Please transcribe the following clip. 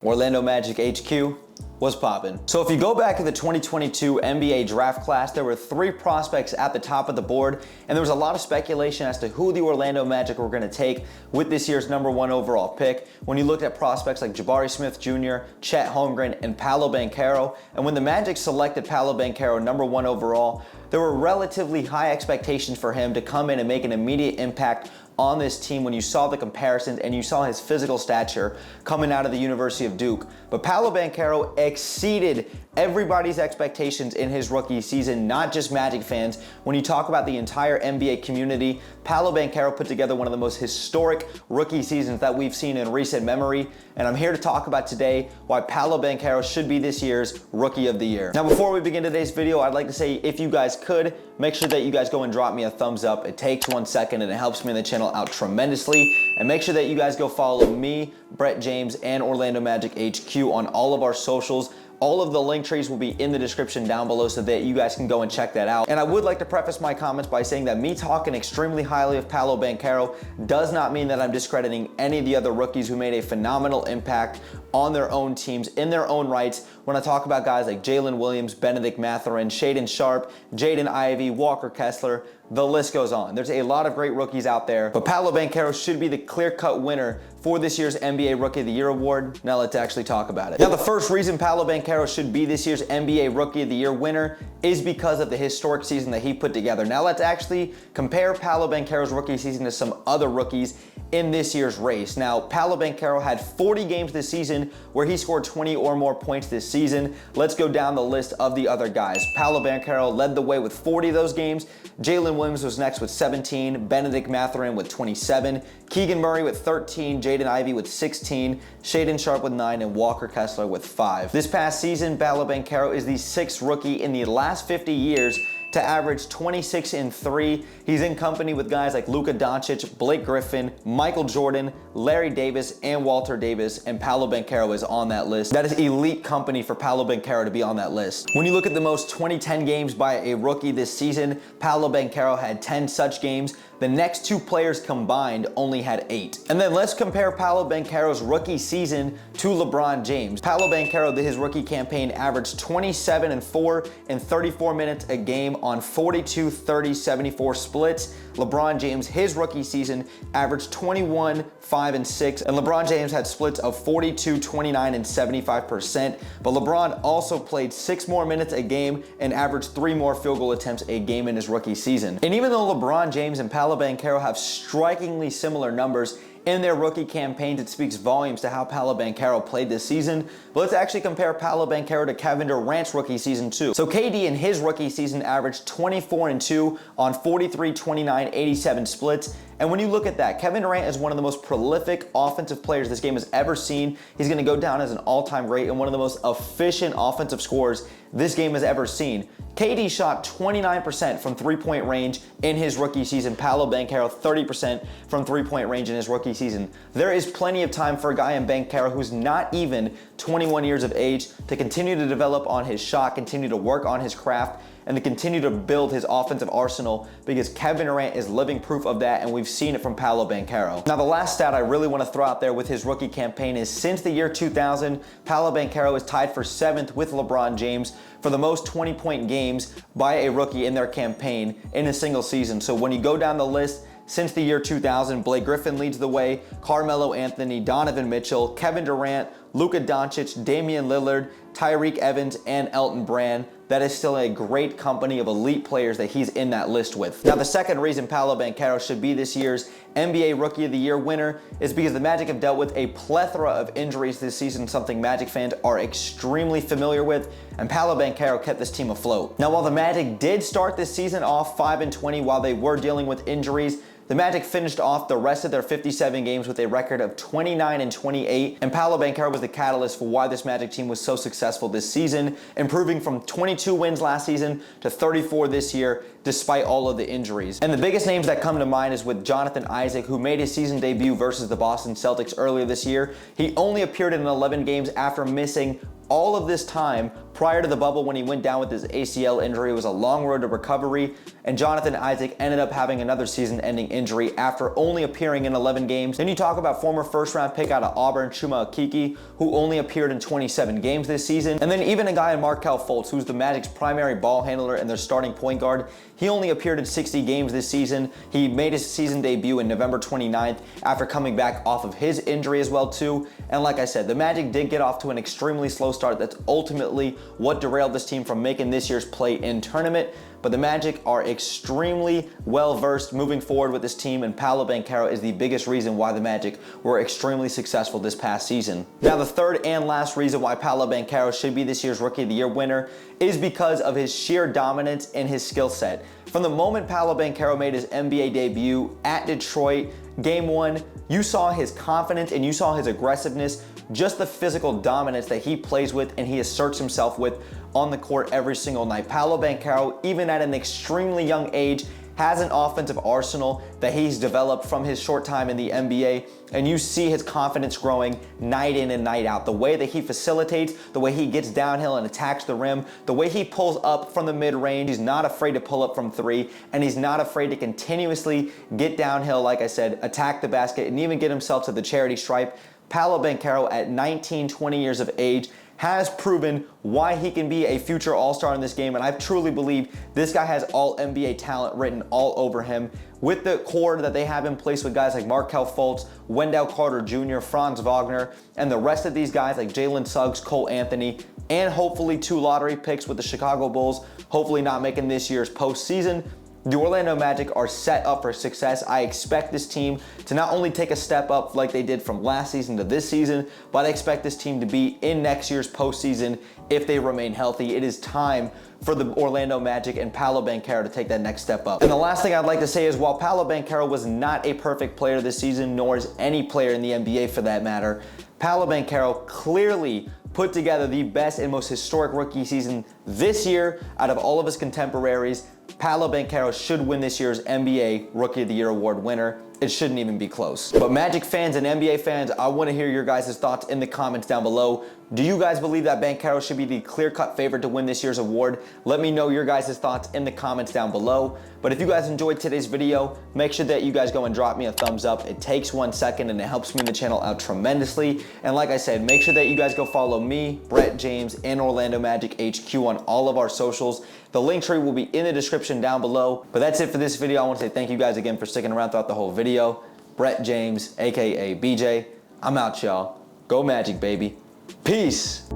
Orlando Magic HQ was popping. So if you go back to the 2022 NBA draft class, there were 3 prospects at the top of the board, and there was a lot of speculation as to who the Orlando Magic were going to take with this year's #1 overall pick. When you looked at prospects like Jabari Smith Jr., Chet Holmgren, and Paolo Banchero, and when the Magic selected Paolo Banchero #1 overall, there were relatively high expectations for him to come in and make an immediate impact on this team when you saw the comparisons and you saw his physical stature coming out of the University of Duke. But Paolo Banchero exceeded everybody's expectations in his rookie season, not just Magic fans. When you talk about the entire NBA community, Paolo Banchero put together one of the most historic rookie seasons that we've seen in recent memory, and I'm here to talk about today why Paolo Banchero should be this year's Rookie of the Year. Now, before we begin today's video, I'd like to say, if you guys could, make sure that you guys go and drop me a thumbs up. It takes 1 second and it helps me and the channel out tremendously. And make sure that you guys go follow me, Brett James, and Orlando Magic HQ on all of our socials. All of the link trees will be in the description down below so that you guys can go and check that out. And I would like to preface my comments by saying that me talking extremely highly of Paolo Banchero does not mean that I'm discrediting any of the other rookies who made a phenomenal impact on their own teams in their own rights. When I talk about guys like Jalen Williams, Benedict Mathurin, Shaedon Sharpe, Jaden Ivey, Walker Kessler, the list goes on. There's a lot of great rookies out there, but Paolo Banchero should be the clear-cut winner for this year's NBA Rookie of the Year award. Now let's actually talk about it. Now, the first reason Paolo Banchero should be this year's NBA Rookie of the Year winner is because of the historic season that he put together. Now let's actually compare Paolo Banchero's rookie season to some other rookies in this year's race. Now, Paolo Banchero had 40 games this season where he scored 20 or more points this season. Let's go down the list of the other guys. Paolo Banchero led the way with 40 of those games. Jalen Williams was next with 17, Benedict Mathurin with 27, Keegan Murray with 13, Jaden Ivey with 16, Shaedon Sharpe with 9, and Walker Kessler with 5. This past season, Paolo Banchero is the 6th rookie in the last 50 years to average 26 and 3. He's in company with guys like Luka Doncic, Blake Griffin, Michael Jordan, Larry Davis, and Walter Davis, and Paolo Banchero is on that list. That is elite company for Paolo Banchero to be on that list. When you look at the most 2010 games by a rookie this season, Paolo Banchero had 10 such games. The next 2 players combined only had 8. And then let's compare Paolo Banchero's rookie season to LeBron James. Paolo Banchero, his rookie campaign, averaged 27 and 4 in 34 minutes a game on 42, 30, 74 splits. LeBron James, his rookie season, averaged 21, 5, and 6, and LeBron James had splits of 42, 29, and 75%. But LeBron also played 6 more minutes a game and averaged 3 more field goal attempts a game in his rookie season. And even though LeBron James and Paolo Banchero have strikingly similar numbers in their rookie campaigns, it speaks volumes to how Paolo Banchero played this season. But let's actually compare Paolo Banchero to Kevin Durant's rookie season too. So KD in his rookie season averaged 24 and 2 on 43, 29, 87 splits. And when you look at that, Kevin Durant is one of the most prolific offensive players this game has ever seen. He's going to go down as an all-time great and one of the most efficient offensive scorers this game has ever seen. KD shot 29% from three-point range in his rookie season. Paolo Banchero 30% from three-point range in his rookie season. There is plenty of time for a guy in Banchero who's not even 21 years of age to continue to develop on his shot, continue to work on his craft, and to continue to build his offensive arsenal, because Kevin Durant is living proof of that, and we've seen it from Paolo Banchero. Now, the last stat I really want to throw out there with his rookie campaign is since the year 2000, Paolo Banchero is tied for 7th with LeBron James for the most 20-point games by a rookie in their campaign in a single season. So when you go down the list, since the year 2000, Blake Griffin leads the way, Carmelo Anthony, Donovan Mitchell, Kevin Durant, Luka Doncic, Damian Lillard, Tyreek Evans, and Elton Brand. That is still a great company of elite players that he's in that list with. Now, the second reason Paolo Banchero should be this year's NBA Rookie of the Year winner is because the Magic have dealt with a plethora of injuries this season, something Magic fans are extremely familiar with, and Paolo Banchero kept this team afloat. Now, while the Magic did start this season off 5 and 20 while they were dealing with injuries, the Magic finished off the rest of their 57 games with a record of 29 and 28, and Paolo Banchero was the catalyst for why this Magic team was so successful this season, improving from 22 wins last season to 34 this year, despite all of the injuries. And the biggest names that come to mind is with Jonathan Isaac, who made his season debut versus the Boston Celtics earlier this year. He only appeared in 11 games after missing all of this time prior to the bubble when he went down with his ACL injury. It was a long road to recovery, and Jonathan Isaac ended up having another season-ending injury after only appearing in 11 games. Then you talk about former first-round pick out of Auburn, Chuma Okeke, who only appeared in 27 games this season. And then even a guy in Markelle Fultz, who's the Magic's primary ball handler and their starting point guard, he only appeared in 60 games this season. He made his season debut in November 29th after coming back off of his injury as well too. And like I said, the Magic did get off to an extremely slow start. That's ultimately what derailed this team from making this year's play-in tournament. But the Magic are extremely well-versed moving forward with this team, and Paolo Banchero is the biggest reason why the Magic were extremely successful this past season. Now, the third and last reason why Paolo Banchero should be this year's Rookie of the Year winner is because of his sheer dominance and his skill set. From the moment Paolo Banchero made his NBA debut at Detroit, Game 1, you saw his confidence and you saw his aggressiveness, just the physical dominance that he plays with and he asserts himself with on the court every single night. Paolo Banchero, even at an extremely young age, has an offensive arsenal that he's developed from his short time in the NBA, and you see his confidence growing night in and night out. The way that he facilitates, the way he gets downhill and attacks the rim, the way he pulls up from the mid-range, he's not afraid to pull up from three, and he's not afraid to continuously get downhill, like I said, attack the basket, and even get himself to the charity stripe. Paolo Banchero at 19, 20 years of age has proven why he can be a future all-star in this game, and I truly believe this guy has all NBA talent written all over him. With the core that they have in place with guys like Markelle Fultz, Wendell Carter Jr., Franz Wagner, and the rest of these guys like Jalen Suggs, Cole Anthony, and hopefully 2 lottery picks with the Chicago Bulls, hopefully not making this year's postseason, the Orlando Magic are set up for success. I expect this team to not only take a step up like they did from last season to this season, but I expect this team to be in next year's postseason if they remain healthy. It is time for the Orlando Magic and Paolo Banchero to take that next step up. And the last thing I'd like to say is, while Paolo Banchero was not a perfect player this season, nor is any player in the NBA for that matter, Paolo Banchero clearly put together the best and most historic rookie season this year out of all of his contemporaries. Paolo Banchero should win this year's NBA Rookie of the Year award winner. It shouldn't even be close. But Magic fans and NBA fans, I want to hear your guys' thoughts in the comments down below. Do you guys believe that Banchero should be the clear-cut favorite to win this year's award? Let me know your guys' thoughts in the comments down below. But if you guys enjoyed today's video, make sure that you guys go and drop me a thumbs up. It takes 1 second and it helps me and the channel out tremendously. And like I said, make sure that you guys go follow me, Brett James, and Orlando Magic HQ on all of our socials. The link tree will be in the description down below. But that's it for this video. I want to say thank you guys again for sticking around throughout the whole video. Brett James, aka BJ. I'm out, y'all. Go Magic, baby. Peace.